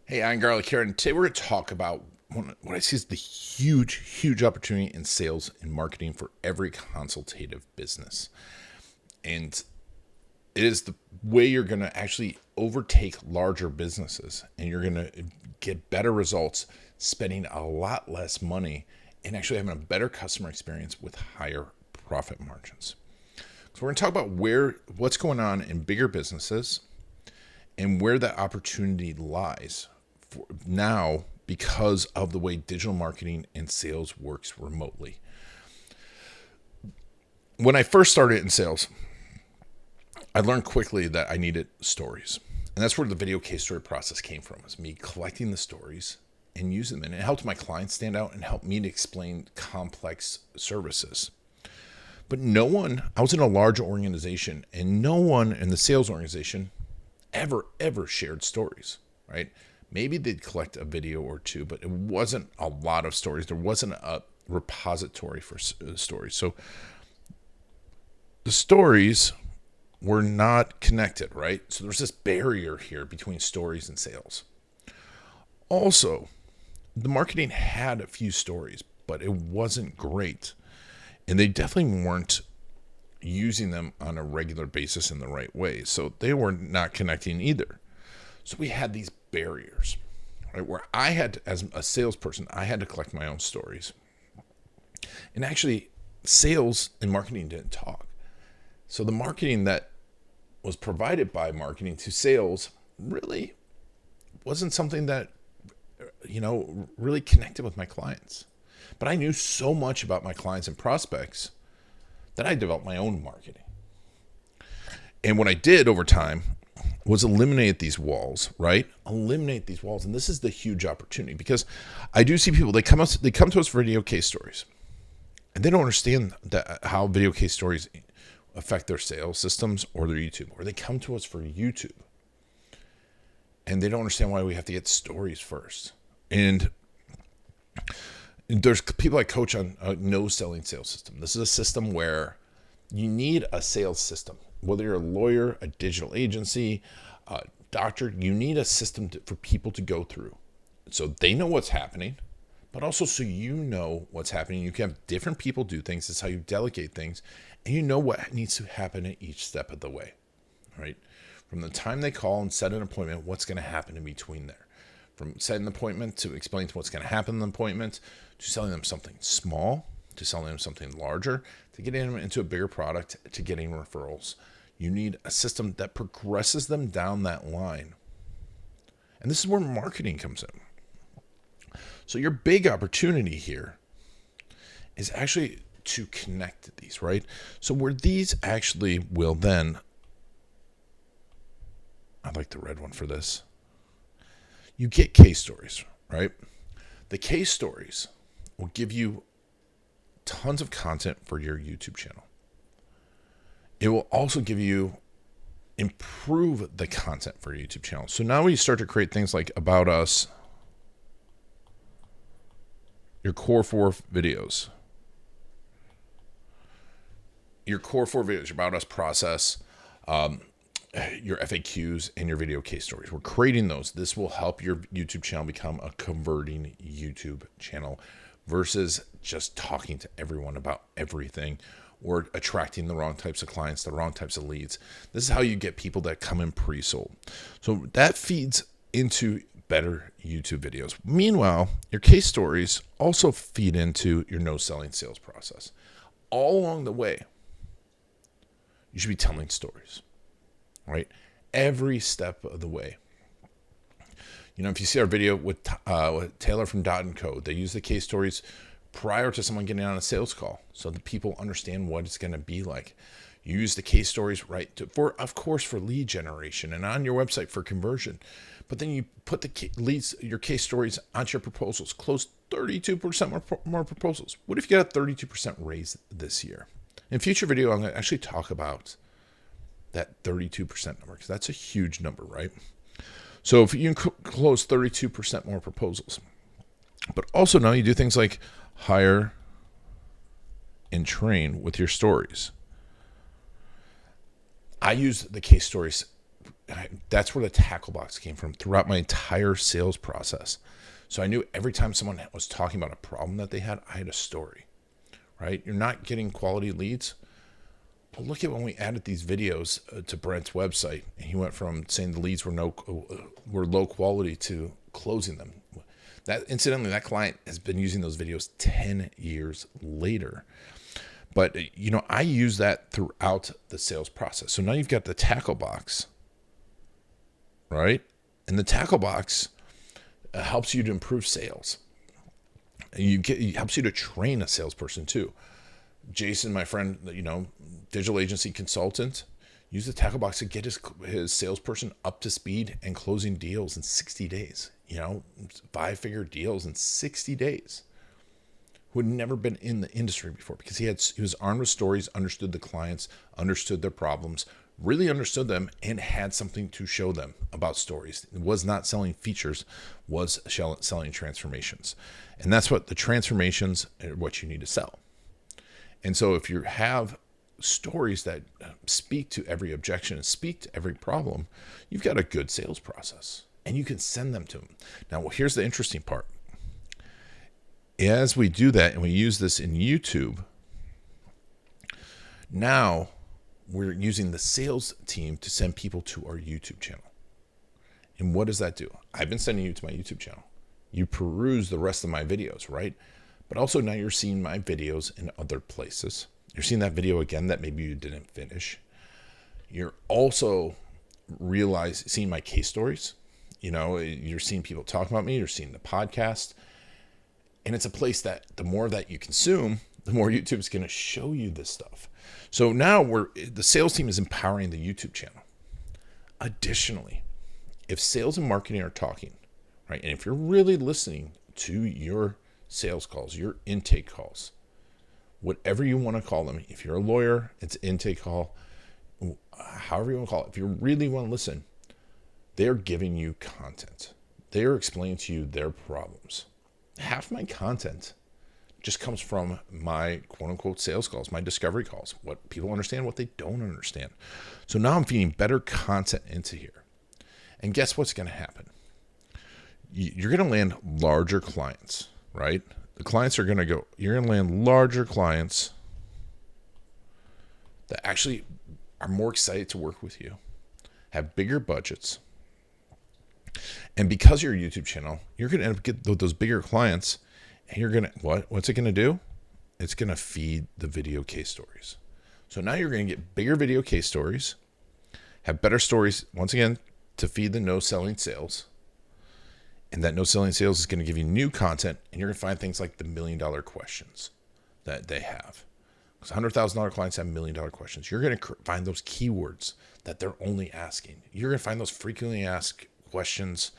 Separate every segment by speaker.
Speaker 1: Hey, I'm Garlic here, and today we're going to talk about what I see as the huge opportunity in sales and marketing for every consultative business. And it is the way you're going to actually overtake larger businesses and you're going to get better results spending a lot less money and actually having a better customer experience with higher profit margins. So we're going to talk about what's going on in bigger businesses and where that opportunity lies for now because of the way digital marketing and sales works remotely. When I first started in sales, I learned quickly that I needed stories. And that's where the video case story process came from, is me collecting the stories and using them. And it helped my clients stand out and helped me to explain complex services. But I was in a large organization, and no one in the sales organization ever shared stories, right? Maybe they'd collect a video or two, but it wasn't a lot of stories. There wasn't a repository for stories. So the stories were not connected, right? So there's this barrier here between stories and sales. Also, the marketing had a few stories, but it wasn't great. And they definitely weren't using them on a regular basis in the right way. So they were not connecting either. So we had these barriers, right? Where I had, as a salesperson, I had to collect my own stories. And actually, sales and marketing didn't talk. So the marketing that was provided by marketing to sales really wasn't something that, really connected with my clients. But I knew so much about my clients and prospects that I developed my own marketing. And what I did over time was eliminate these walls, right? Eliminate these walls. And this is the huge opportunity, because I do see people, they come to us for video case stories, and they don't understand how video case stories affect their sales systems or their YouTube. Or they come to us for YouTube, and they don't understand why we have to get stories first. And there's people I coach on a no-selling sales system. This is a system where you need a sales system. Whether you're a lawyer, a digital agency, a doctor, you need a system for people to go through. So they know what's happening, but also so you know what's happening. You can have different people do things. It's how you delegate things, and you know what needs to happen at each step of the way, right? From the time they call and set an appointment, what's going to happen in between there. From setting an appointment to explaining what's going to happen in the appointment, to selling them something small, to selling them something larger, to getting them into a bigger product, to getting referrals. You need a system that progresses them down that line. And this is where marketing comes in. So your big opportunity here is actually to connect these, right? So where these actually will then, I like the red one for this. You get case stories, right? The case stories will give you tons of content for your YouTube channel. It will also improve the content for your YouTube channel. So now we start to create things like About Us, your core four videos, your About Us process, your FAQs, and your video case stories. We're creating those. This will help your YouTube channel become a converting YouTube channel versus just talking to everyone about everything or attracting the wrong types of clients, the wrong types of leads. This is how you get people that come in pre-sold. So that feeds into better YouTube videos. Meanwhile, your case stories also feed into your no-selling sales process. All along the way, you should be telling stories, right? Every step of the way. If you see our video with Taylor from Dot & Co, they use the case stories prior to someone getting on a sales call so that people understand what it's going to be like. You use the case stories, right, for lead generation and on your website for conversion. But then you put your case stories onto your proposals. Close 32% more proposals. What if you got a 32% raise this year? In future video, I'm going to actually talk about that 32% number, because that's a huge number, right? So if you can close 32% more proposals, but also now you do things like hire and train with your stories. I use the case stories that's where the tackle box came from throughout my entire sales process. So I knew every time someone was talking about a problem that they had, I had a story, right? You're not getting quality leads. Well, look at when we added these videos to Brent's website, and he went from saying the leads were low quality to closing them. That incidentally, that client has been using those videos 10 years later. But I use that throughout the sales process. So now you've got the tackle box, right? And the tackle box helps you to improve sales. It helps you to train a salesperson too. Jason, my friend, digital agency consultant, used the tackle box to get his salesperson up to speed and closing deals in 60 days. 5-figure deals in 60 days. Who had never been in the industry before, because he was armed with stories, understood the clients, understood their problems, really understood them, and had something to show them about stories. It was not selling features, was selling transformations. And that's what the transformations are, what you need to sell. And so if you have stories that speak to every objection and speak to every problem, you've got a good sales process, and you can send them to them. Now, here's the interesting part. As we do that and we use this in YouTube, now we're using the sales team to send people to our YouTube channel. And what does that do? I've been sending you to my YouTube channel. You peruse the rest of my videos, right? But also now you're seeing my videos in other places. You're seeing that video again that maybe you didn't finish. You're also seeing my case stories. You're seeing people talk about me. You're seeing the podcast. And it's a place that the more that you consume, the more YouTube's going to show you this stuff. So now the sales team is empowering the YouTube channel. Additionally, if sales and marketing are talking, right, and if you're really listening to your sales calls, your intake calls, whatever you want to call them, if you're a lawyer, it's intake call, however you want to call it, if you really want to listen, they're giving you content. They're explaining to you their problems. Half my content just comes from my quote unquote sales calls, my discovery calls, what people understand, what they don't understand. So now I'm feeding better content into here. And guess what's going to happen? You're going to land larger clients, right? The clients are going to go, you're going to land larger clients that actually are more excited to work with you, have bigger budgets. And because you're a YouTube channel, you're going to end up getting those bigger clients, and you're going to, what's it going to do? It's going to feed the video case stories. So now you're going to get bigger video case stories, have better stories, once again, to feed the no selling sales. And that no selling sales is going to give you new content, and you're going to find things like the $1 million questions that they have. Because $100,000 clients have $1 million questions. You're going to find those keywords that they're only asking. You're going to find those frequently asked questions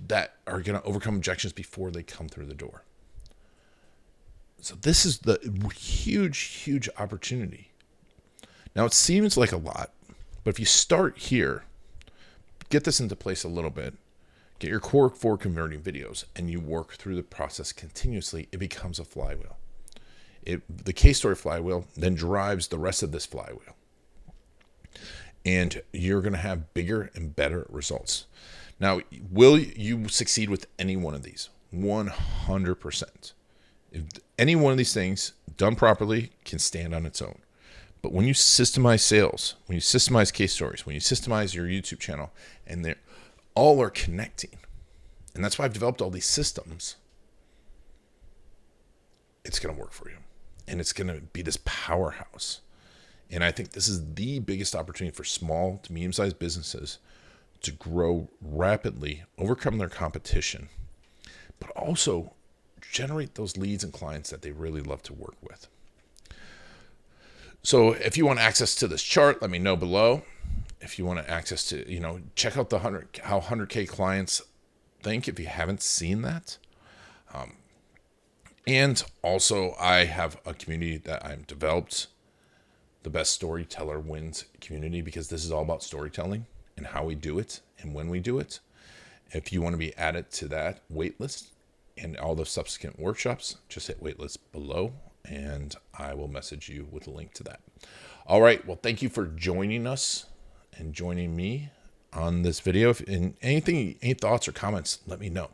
Speaker 1: that are going to overcome objections before they come through the door. So this is the huge opportunity. Now it seems like a lot, but if you start here, get this into place a little bit, get your core 4 converting videos, and you work through the process continuously, it becomes a flywheel. The case story flywheel then drives the rest of this flywheel. And you're going to have bigger and better results. Now, will you succeed with any one of these? 100%. If any one of these things done properly can stand on its own. But when you systemize sales, when you systemize case stories, when you systemize your YouTube channel, and they all are connecting, and that's why I've developed all these systems, it's going to work for you. And it's going to be this powerhouse. And I think this is the biggest opportunity for small to medium-sized businesses to grow rapidly, overcome their competition, but also generate those leads and clients that they really love to work with. So if you want access to this chart, let me know below. If you want access to, check out how 100K clients think if you haven't seen that. And also I have a community that I've developed, the Best Storyteller Wins community, because this is all about storytelling and how we do it and when we do it. If you want to be added to that waitlist and all the subsequent workshops, just hit waitlist below and I will message you with a link to that. All right. Well, thank you for joining us and joining me on this video. And any thoughts or comments, let me know.